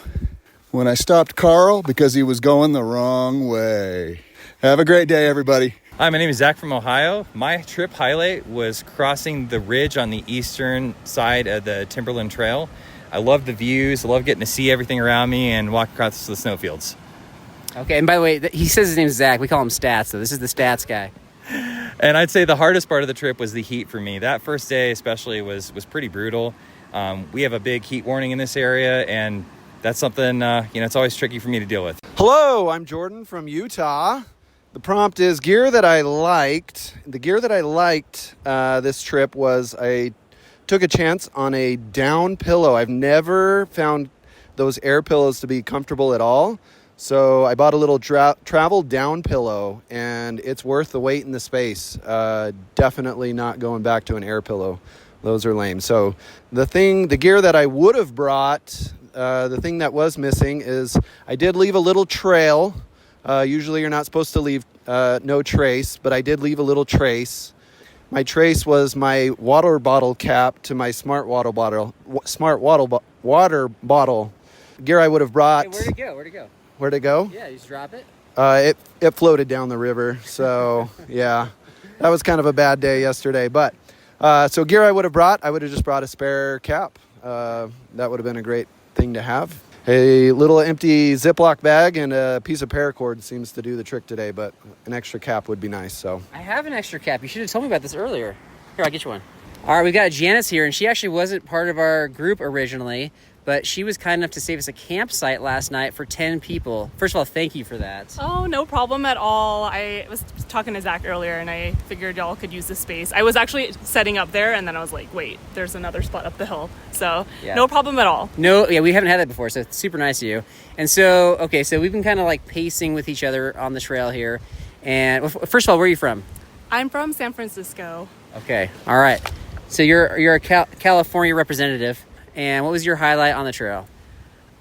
when I stopped Carl because he was going the wrong way. Have a great day, everybody. Hi, my name is Zach from Ohio. My trip highlight was crossing the ridge on the eastern side of the Timberline Trail. I love the views. I love getting to see everything around me and walk across the snowfields. Okay, and by the way, he says his name's Zach. We call him Stats, so this is the Stats guy. And I'd say the hardest part of the trip was the heat for me. That first day especially was pretty brutal. We have a big heat warning in this area, and that's something, it's always tricky for me to deal with. Hello, I'm Jordan from Utah. The prompt is gear that I liked. The gear that I liked this trip was I took a chance on a down pillow. I've never found those air pillows to be comfortable at all. So I bought a little travel down pillow, and it's worth the weight and the space. Definitely not going back to an air pillow. Those are lame. So the gear that I would have brought, the thing that was missing is I did leave a little trail. Usually you're not supposed to leave no trace, but I did leave a little trace. My trace was my water bottle cap to my smart water bottle. Water bottle. Gear I would have brought. Hey, where'd it go? Where'd it go? Yeah, you just drop it. It floated down the river. So, yeah, that was kind of a bad day yesterday. But so gear I would have just brought a spare cap. That would have been a great thing to have. A little empty Ziploc bag and a piece of paracord seems to do the trick today, but an extra cap would be nice. So I have an extra cap. You should have told me about this earlier. Here, I'll get you one. All right, we got Janice here, and she actually wasn't part of our group originally, but she was kind enough to save us a campsite last night for 10 people. First of all, thank you for that. Oh, no problem at all. I was talking to Zach earlier, and I figured y'all could use this space. I was actually setting up there, and then I was like, wait, there's another spot up the hill. So no problem at all. No, yeah, we haven't had that before, so it's super nice of you. And so, okay, so we've been kind of like pacing with each other on the trail here. And well, first of all, where are you from? I'm from San Francisco. Okay, all right. So you're a California representative. And what was your highlight on the trail?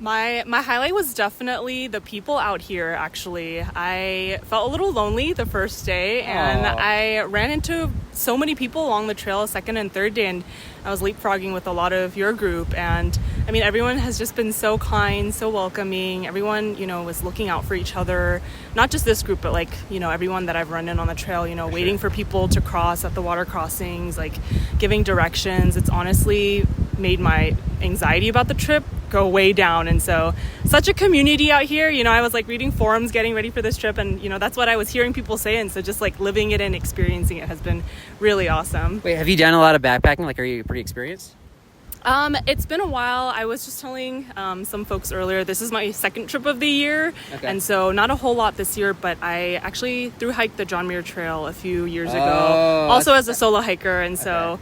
My highlight was definitely the people out here, actually. I felt a little lonely the first day, and I ran into so many people along the trail second and third day, and I was leapfrogging with a lot of your group. And I mean, everyone has just been so kind, so welcoming. Everyone, was looking out for each other. Not just this group, but like, everyone that I've run in on the trail, waiting for people to cross at the water crossings, like giving directions. It's honestly made my anxiety about the trip go way down. And so such a community out here. I was like reading forums getting ready for this trip, and that's what I was hearing people say. And so just like living it and experiencing it has been really awesome. Wait, have you done a lot of backpacking? Like, are you pretty experienced? It's been a while. I was just telling some folks earlier, this is my second trip of the year. Okay. And so not a whole lot this year, but I actually thru-hiked the John Muir Trail a few years ago, also as a solo hiker. And so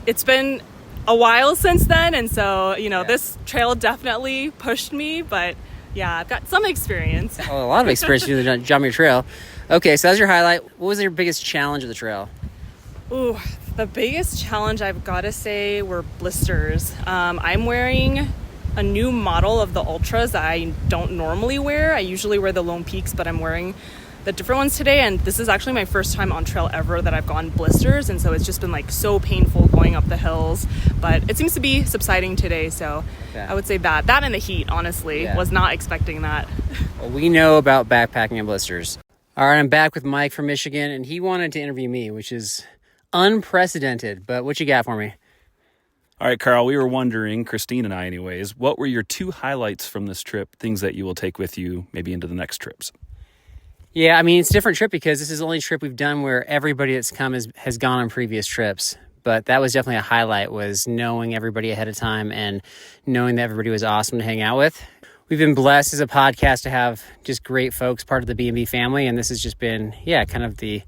it's been a while since then, and so this trail definitely pushed me, but yeah, I've got some experience. A lot of experience doing the John Muir Trail. Okay, so that's your highlight. What was your biggest challenge of the trail? Ooh, the biggest challenge, I've got to say, were blisters. I'm wearing a new model of the Ultras that I don't normally wear. I usually wear the Lone Peaks, but I'm wearing the different ones today, and this is actually my first time on trail ever that I've gone blisters, and so it's just been like so painful going up the hills, but it seems to be subsiding today. So I would say that and the heat, honestly, was not expecting that. Well, we know about backpacking and blisters. All right, I'm back with Mike from Michigan, and he wanted to interview me, which is unprecedented, but what you got for me? All right, Carl, we were wondering, Christine and I anyways, what were your 2 highlights from this trip, things that you will take with you maybe into the next trips? Yeah, I mean, it's a different trip because this is the only trip we've done where everybody that's come has gone on previous trips. But that was definitely a highlight, was knowing everybody ahead of time and knowing that everybody was awesome to hang out with. We've been blessed as a podcast to have just great folks, part of the B&B family, and this has just been, kind of the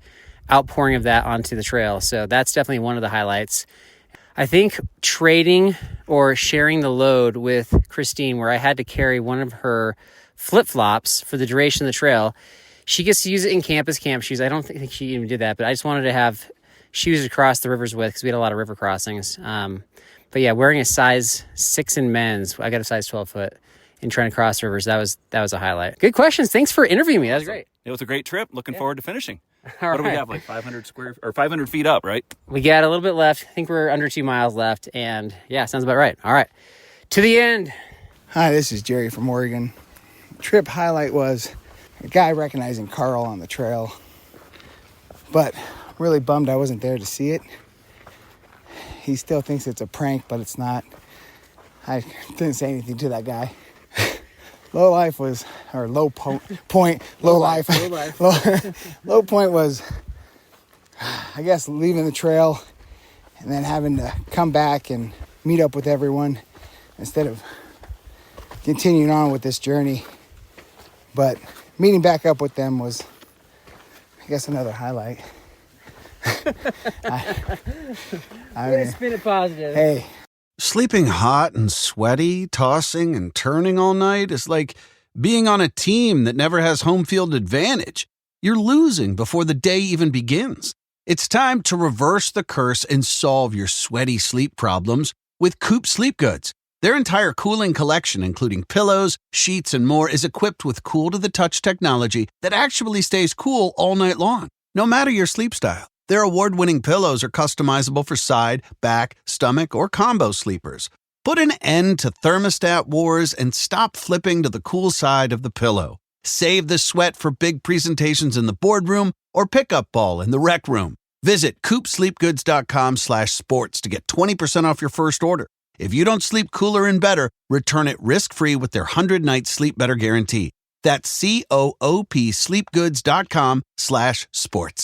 outpouring of that onto the trail. So that's definitely one of the highlights. I think trading or sharing the load with Christine, where I had to carry one of her flip-flops for the duration of the trail. She gets to use it in camp as camp shoes. I don't think she even did that, but I just wanted to have shoes to cross the rivers with because we had a lot of river crossings. But yeah, wearing a size 6 in men's, I got a size 12 foot, and trying to cross rivers, that was a highlight. Good questions. Thanks for interviewing me. That was great. It was a great trip. Looking forward to finishing. All what do we have, like 500 feet up, right? We got a little bit left. I think we're under 2 miles left, and yeah, sounds about right. All right, to the end. Hi, this is Jerry from Oregon. Trip highlight was a guy recognizing Carl on the trail, but I'm really bummed I wasn't there to see it. He still thinks it's a prank, but it's not. I didn't say anything to that guy. Low point was, low point was, I guess, leaving the trail and then having to come back and meet up with everyone instead of continuing on with this journey. But meeting back up with them was, I guess, another highlight. I mean, spin it positive. Hey. Sleeping hot and sweaty, tossing and turning all night is like being on a team that never has home field advantage. You're losing before the day even begins. It's time to reverse the curse and solve your sweaty sleep problems with Coop Sleep Goods. Their entire cooling collection, including pillows, sheets, and more, is equipped with cool-to-the-touch technology that actually stays cool all night long, no matter your sleep style. Their award-winning pillows are customizable for side, back, stomach, or combo sleepers. Put an end to thermostat wars and stop flipping to the cool side of the pillow. Save the sweat for big presentations in the boardroom or pickup ball in the rec room. Visit CoopSleepGoods.com/sports to get 20% off your first order. If you don't sleep cooler and better, return it risk-free with their 100-night Sleep Better guarantee. That's COOP sleepgoods.com/sports.